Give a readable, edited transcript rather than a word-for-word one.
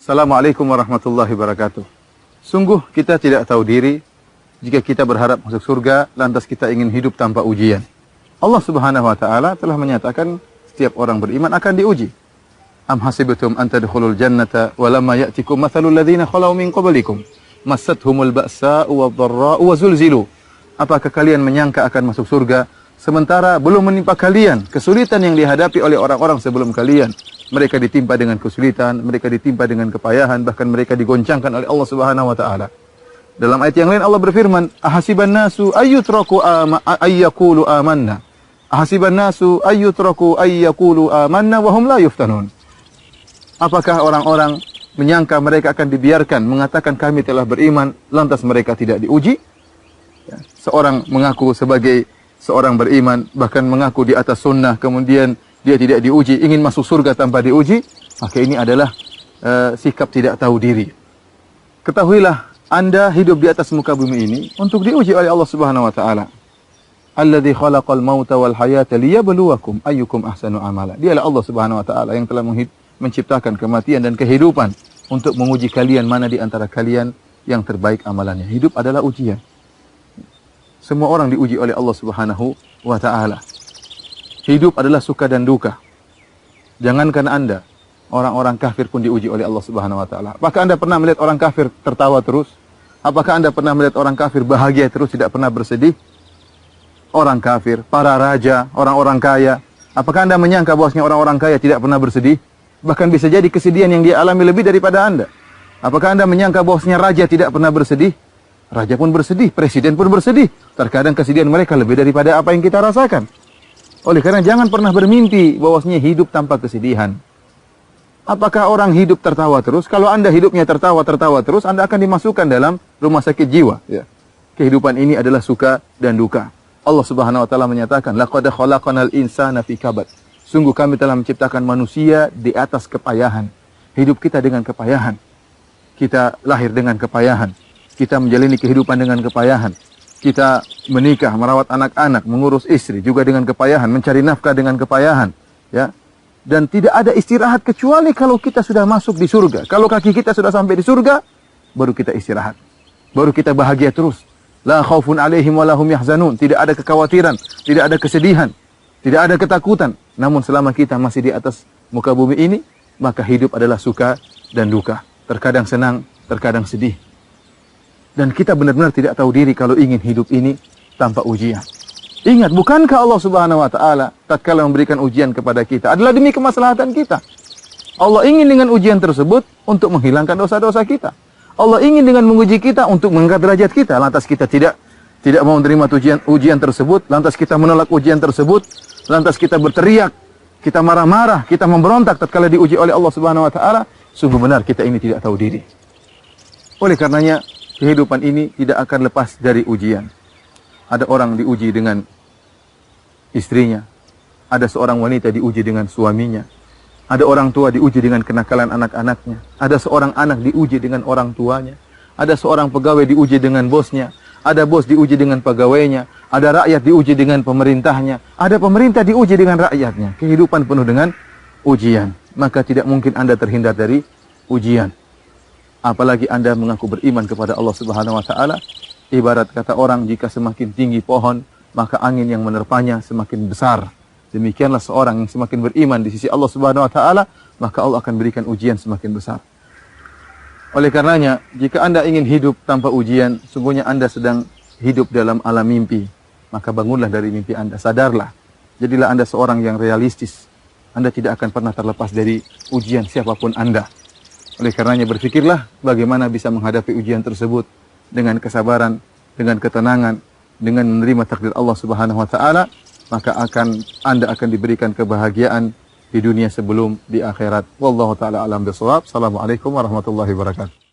Assalamualaikum warahmatullahi wabarakatuh. Sungguh kita tidak tahu diri jika kita berharap masuk surga, lantas kita ingin hidup tanpa ujian. Allah Subhanahu wa taala telah menyatakan setiap orang beriman akan diuji. Am hasibtum an tadkhulul jannata wa lamma ya'tikum mathalul ladzina khalau min qablikum massathumul ba'sa'u wadh-dharra'u wa zulzilu. Apakah kalian menyangka akan masuk surga sementara belum menimpa kalian kesulitan yang dihadapi oleh orang-orang sebelum kalian? Mereka ditimpa dengan kesulitan, mereka ditimpa dengan kepayahan, bahkan mereka digoncangkan oleh Allah Subhanahu wa taala. Dalam ayat yang lain Allah berfirman, "Ahasiban nasu ayyutraku ayyaqulu amanna." Ahasiban nasu ayyutraku ayyaqulu amanna wa hum la yuftanun. Apakah orang-orang menyangka mereka akan dibiarkan mengatakan kami telah beriman lantas mereka tidak diuji? Ya, seorang mengaku sebagai seorang beriman, bahkan mengaku di atas sunnah, kemudian dia tidak diuji, ingin masuk surga tanpa diuji, maka ini adalah sikap tidak tahu diri. Ketahuilah, Anda hidup di atas muka bumi ini untuk diuji oleh Allah Subhanahu wa taala. Alladzi khalaqal mauta wal hayata liyabluwakum ayyukum ahsanu amala. Dialah Allah Subhanahu wa taala yang telah menciptakan kematian dan kehidupan untuk menguji kalian mana di antara kalian yang terbaik amalannya. Hidup adalah ujian. Semua orang diuji oleh Allah Subhanahu wa taala. Hidup adalah suka dan duka. Jangankan Anda, orang-orang kafir pun diuji oleh Allah Subhanahu wa taala. Apakah Anda pernah melihat orang kafir tertawa terus? Apakah Anda pernah melihat orang kafir bahagia terus, tidak pernah bersedih? Orang kafir, para raja, orang-orang kaya, apakah Anda menyangka bahwasanya orang-orang kaya tidak pernah bersedih? Bahkan bisa jadi kesedihan yang dia alami lebih daripada Anda. Apakah Anda menyangka bahwasanya raja tidak pernah bersedih? Raja pun bersedih, presiden pun bersedih. Terkadang kesedihan mereka lebih daripada apa yang kita rasakan. Oleh karena jangan pernah bermimpi bahwasanya hidup tanpa kesedihan. Apakah orang hidup tertawa terus? Kalau Anda hidupnya tertawa terus, Anda akan dimasukkan dalam rumah sakit jiwa. Ya. Kehidupan ini adalah suka dan duka. Allah Subhanahu wa taala menyatakan, "Laqad khalaqnal insana fi kabad." Sungguh kami telah menciptakan manusia di atas kepayahan. Hidup kita dengan kepayahan. Kita lahir dengan kepayahan. Kita menjalani kehidupan dengan kepayahan. Kita menikah, merawat anak-anak, mengurus istri juga dengan kepayahan, mencari nafkah dengan kepayahan, ya. Dan tidak ada istirahat kecuali kalau kita sudah masuk di surga. Kalau kaki kita sudah sampai di surga, baru kita istirahat. Baru kita bahagia terus. La khaufun alaihim wa lahum yahzanun. Tidak ada kekhawatiran, tidak ada kesedihan, tidak ada ketakutan. Namun selama kita masih di atas muka bumi ini, maka hidup adalah suka dan duka. Terkadang senang, terkadang sedih. Dan kita benar-benar tidak tahu diri kalau ingin hidup ini tanpa ujian. Ingat, bukankah Allah Subhanahu wa taala tatkala memberikan ujian kepada kita adalah demi kemaslahatan kita. Allah ingin dengan ujian tersebut untuk menghilangkan dosa-dosa kita. Allah ingin dengan menguji kita untuk mengangkat derajat kita. Lantas kita tidak mau menerima ujian tersebut, lantas kita menolak ujian tersebut, lantas kita berteriak, kita marah-marah, kita memberontak tatkala diuji oleh Allah Subhanahu wa taala, sungguh benar kita ini tidak tahu diri. Oleh karenanya kehidupan ini tidak akan lepas dari ujian. Ada orang diuji dengan istrinya. Ada seorang wanita diuji dengan suaminya. Ada orang tua diuji dengan kenakalan anak-anaknya. Ada seorang anak diuji dengan orang tuanya. Ada seorang pegawai diuji dengan bosnya. Ada bos diuji dengan pegawainya. Ada rakyat diuji dengan pemerintahnya. Ada pemerintah diuji dengan rakyatnya. Kehidupan penuh dengan ujian. Maka tidak mungkin Anda terhindar dari ujian. Apalagi Anda mengaku beriman kepada Allah Subhanahu wa taala, ibarat kata orang, jika semakin tinggi pohon, maka angin yang menerpanya semakin besar. Demikianlah seorang yang semakin beriman di sisi Allah Subhanahu wa taala, maka Allah akan berikan ujian semakin besar. Oleh karenanya, jika Anda ingin hidup tanpa ujian, sungguhnya Anda sedang hidup dalam alam mimpi. Maka bangunlah dari mimpi Anda, sadarlah. Jadilah Anda seorang yang realistis. Anda tidak akan pernah terlepas dari ujian siapapun Anda. Oleh karenanya berfikirlah bagaimana bisa menghadapi ujian tersebut dengan kesabaran, dengan ketenangan, dengan menerima takdir Allah Subhanahu wa taala, maka Anda akan diberikan kebahagiaan di dunia sebelum di akhirat. Wallahu taala alam bisawab. Assalamualaikum warahmatullahi wabarakatuh.